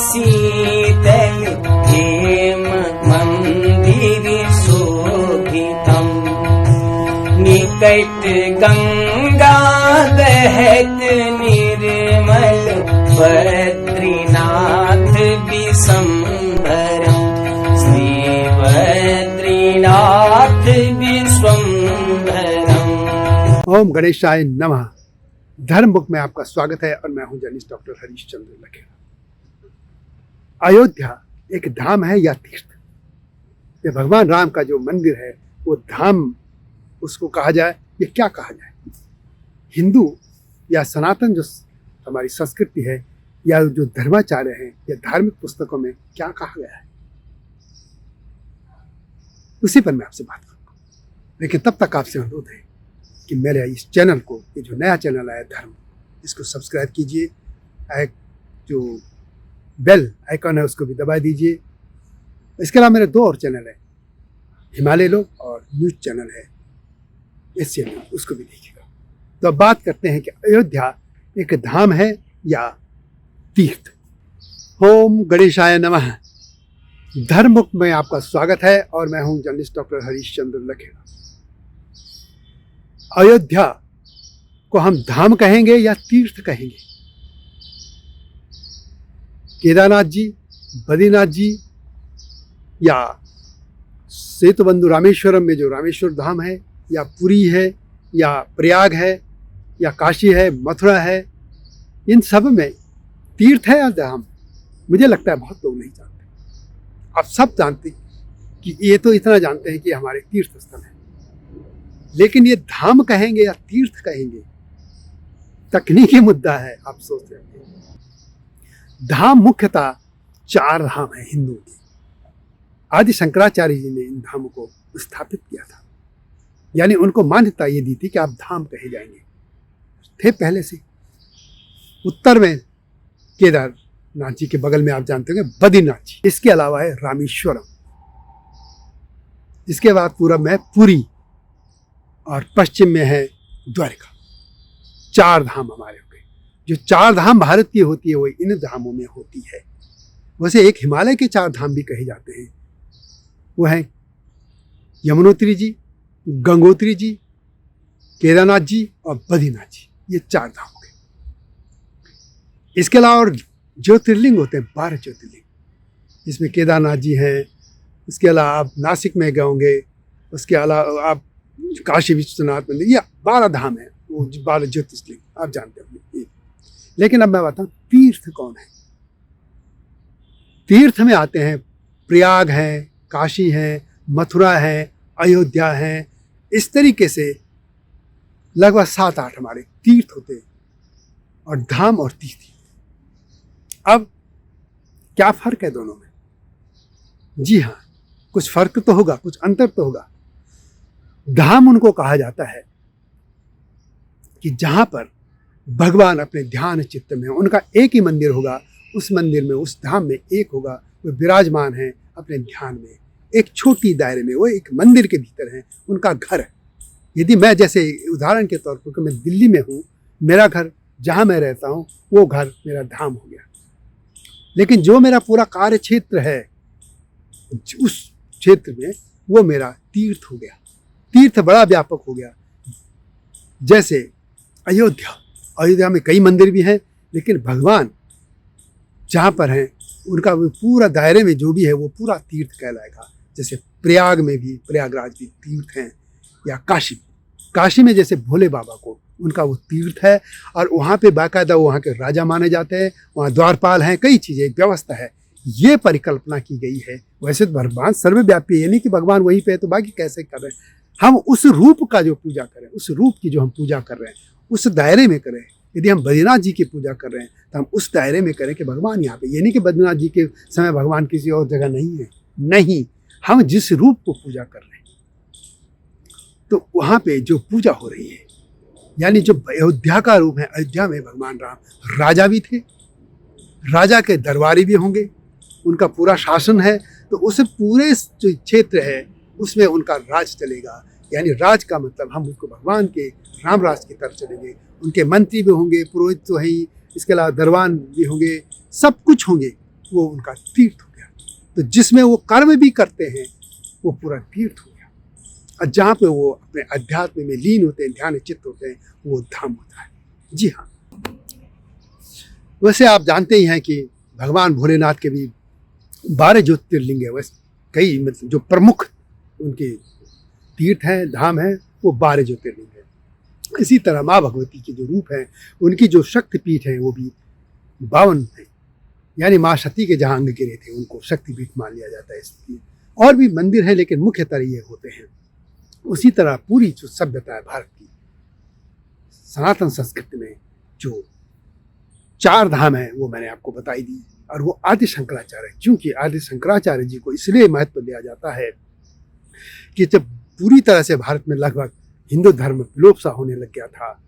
शीतल हेम मंदिर शोभितम् निकट गंगा बहत निर्मल बद्रीनाथ विश्वम्भरम् श्री बद्रीनाथ विश्वम्भरम्। ओम गणेशाय नमः। धर्म बुक में आपका स्वागत है और मैं हूं जर्नलिस्ट डॉक्टर हरीश चंद्र लखेड़ा। अयोध्या एक धाम है या तीर्थ? ये भगवान राम का जो मंदिर है वो धाम उसको कहा जाए, ये क्या कहा जाए? हिंदू या सनातन जो हमारी संस्कृति है या जो धर्माचार्य हैं या धार्मिक पुस्तकों में क्या कहा गया है, उसी पर मैं आपसे बात करूंगा। लेकिन तब तक आपसे अनुरोध है कि मेरे इस चैनल को, ये जो नया चैनल आया धर्म, इसको सब्सक्राइब कीजिए। एक जो बेल आइकॉन है उसको भी दबा दीजिए। इसके अलावा मेरे 2 और चैनल है, हिमालय लोग और न्यूज़ चैनल है एशिया न्यूज़, उसको भी देखिएगा। तो अब बात करते हैं कि अयोध्या एक धाम है या तीर्थ। ओम गणेशाय नमः। धर्म बुक में आपका स्वागत है और मैं हूं जर्नलिस्ट डॉक्टर हरीश चंद्र लखेड़ा। अयोध्या को हम धाम कहेंगे या तीर्थ कहेंगे? केदारनाथ जी, बद्रीनाथ जी या सेतुबंधु रामेश्वरम में जो रामेश्वर धाम है, या पुरी है, या प्रयाग है, या काशी है, मथुरा है, इन सब में तीर्थ है या धाम? मुझे लगता है बहुत लोग नहीं जानते। आप सब जानते कि ये तो इतना जानते हैं कि हमारे तीर्थ स्थल है, लेकिन ये धाम कहेंगे या तीर्थ कहेंगे, तकनीकी मुद्दा है। आप सोच रहे हैं धाम मुख्यतः 4 धाम है हिंदुओं के। आदि शंकराचार्य जी ने इन धामों को स्थापित किया था, यानी उनको मान्यता ये दी थी कि आप धाम कहे जाएंगे। थे पहले से। उत्तर में केदारनाथ जी के बगल में आप जानते होंगे बद्रीनाथ जी, इसके अलावा है रामेश्वरम, इसके बाद पूरब में है पुरी और पश्चिम में है द्वारका। 4 धाम हमारे हो गए। जो 4 धाम भारत की होती है वो इन धामों में होती है। वैसे एक हिमालय के 4 धाम भी कहे जाते हैं, वो है यमुनोत्री जी, गंगोत्री जी, केदारनाथ जी और बद्रीनाथ जी। ये 4 धाम हो गए। इसके अलावा और ज्योतिर्लिंग होते हैं, 12 ज्योतिर्लिंग। इसमें केदारनाथ जी हैं, इसके अलावा आप नासिक में गए होंगे, उसके अलावा आप काशी विश्वनाथ मंदिर, या 12 धाम है, वो 12 ज्योतिर्लिंग आप जानते होंगे। लेकिन अब मैं बताऊं तीर्थ कौन है। तीर्थ में आते हैं प्रयाग है, काशी है, मथुरा है, अयोध्या है। इस तरीके से लगभग 7-8 हमारे तीर्थ होते हैं, और धाम और तीर्थ। अब क्या फर्क है दोनों में? जी हाँ, कुछ फर्क तो होगा, कुछ अंतर तो होगा। धाम उनको कहा जाता है कि जहां पर भगवान अपने ध्यान चित्त में, उनका एक ही मंदिर होगा, उस मंदिर में, उस धाम में एक होगा, वो विराजमान है अपने ध्यान में, एक छोटी दायरे में, वो एक मंदिर के भीतर है, उनका घर है। यदि मैं जैसे उदाहरण के तौर पर मैं दिल्ली में हूँ, मेरा घर जहाँ मैं रहता हूँ वो घर मेरा धाम हो गया। लेकिन जो मेरा पूरा कार्य क्षेत्र है उस क्षेत्र में, वो मेरा तीर्थ हो गया। तीर्थ बड़ा व्यापक हो गया। जैसे अयोध्या में कई मंदिर भी हैं, लेकिन भगवान जहाँ पर हैं उनका वो पूरा दायरे में जो भी है वो पूरा तीर्थ कहलाएगा। जैसे प्रयाग में भी, प्रयागराज भी तीर्थ हैं, या काशी में जैसे भोले बाबा को, उनका वो तीर्थ है, और वहाँ पे बाकायदा वहाँ के राजा माने जाते हैं, वहाँ द्वारपाल हैं, कई चीज़ें, एक व्यवस्था है। ये परिकल्पना की गई है। वैसे तो भगवान सर्वव्यापी है, यानी कि भगवान वहीं पे है, तो बाकी कैसे कर रहे हैं? हम उस रूप का जो पूजा करें, उस रूप की जो हम पूजा कर रहे हैं, उस दायरे में करें। यदि हम बद्रीनाथ जी की पूजा कर रहे हैं तो हम उस दायरे में करें कि भगवान यहाँ पे, ये नहीं कि बद्रीनाथ जी के समय भगवान किसी और जगह नहीं है। नहीं, हम जिस रूप को पूजा कर रहे हैं तो वहाँ पे जो पूजा हो रही है, यानी जो अयोध्या का रूप है, अयोध्या में भगवान राम राजा भी थे, राजा के दरबारी भी होंगे, उनका पूरा शासन है, तो उस पूरे जो क्षेत्र है उसमें उनका राज चलेगा। यानी राज का मतलब हम उसको भगवान के राम राज की तरफ चलेंगे। उनके मंत्री भी होंगे, पुरोहित तो हैं ही, इसके अलावा दरबान भी होंगे, सब कुछ होंगे वो उनका तीर्थ हो गया। तो जिसमें वो कर्म भी करते हैं वो पूरा तीर्थ हो गया, और जहाँ पे वो अपने अध्यात्म में लीन होते हैं, ध्यान चित्त होते हैं, वो धाम होता है। जी हाँ, वैसे आप जानते ही हैं कि भगवान भोलेनाथ के भी 12 ज्योतिर्लिंग है। वैसे कई मतलब जो प्रमुख उनके तीर्थ हैं, धाम हैं, वो 12 ज्योतिर्लिंग है। इसी तरह माँ भगवती के जो रूप हैं, उनकी जो शक्तिपीठ हैं वो भी 52 है। यानी माँ सती के जहाँ अंग गिरे थे उनको शक्तिपीठ मान लिया जाता है। इसलिए और भी मंदिर है, लेकिन मुख्यतः ये होते हैं। उसी तरह पूरी जो सभ्यता है भारत की, सनातन संस्कृति में जो 4 धाम है वो मैंने आपको बताई दी। और वो आदि शंकराचार्य, क्योंकि आदि शंकराचार्य जी को इसलिए महत्व दिया जाता है कि जब पूरी तरह से भारत में लगभग हिंदू धर्म विलोप सा होने लग गया था,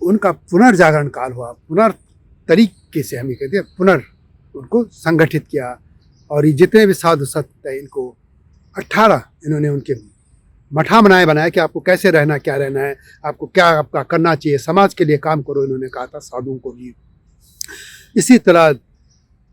उनका पुनर्जागरण काल हुआ। तरीके से हम ये कहते हैं उनको संगठित किया। और ये जितने भी साधु संत थे, इनको 18 इन्होंने उनके मठामनाएं बनाया कि आपको कैसे रहना, क्या रहना है, आपको क्या आपका करना चाहिए, समाज के लिए काम करो, इन्होंने कहा था साधुओं को भी। इसी तरह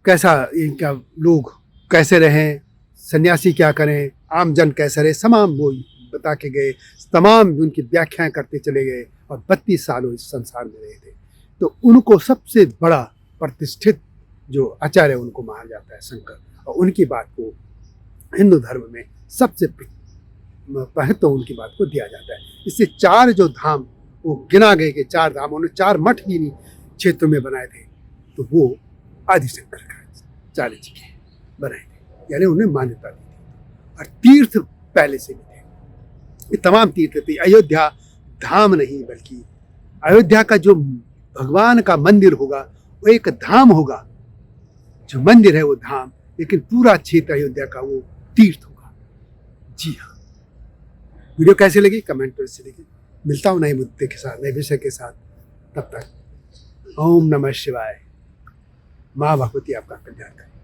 कैसा इनका लोग कैसे रहें, सन्यासी क्या करें, आम जन कैसे रहे, तमाम वो बता के गए, तमाम उनकी व्याख्याएं करते चले गए। और 32 साल वो इस संसार में रहे थे। तो उनको सबसे बड़ा प्रतिष्ठित जो आचार्य उनको माना जाता है शंकर, और उनकी बात को हिंदू धर्म में सबसे महत्व उनकी बात को दिया जाता है। इससे 4 जो धाम वो गिना गए कि 4 धाम, उन्होंने 4 मठ भी नहीं क्षेत्र में बनाए थे, तो वो आदि शंकराचार्य जी के बनाए थे, यानी उन्हें मान्यता दी थी। और तीर्थ पहले से भी थे, ये तमाम तीर्थ थे। अयोध्या धाम नहीं, बल्कि अयोध्या का जो भगवान का मंदिर होगा वो एक धाम होगा। जो मंदिर है वो धाम, लेकिन पूरा क्षेत्र अयोध्या का वो तीर्थ होगा। जी हाँ, वीडियो कैसी लगी कमेंट में से लिखिए। मिलता हूँ नए मुद्दे के साथ, नए विषय के साथ। तब तक ओम नमः शिवाय। माँ भगवती आपका कल्याण करे।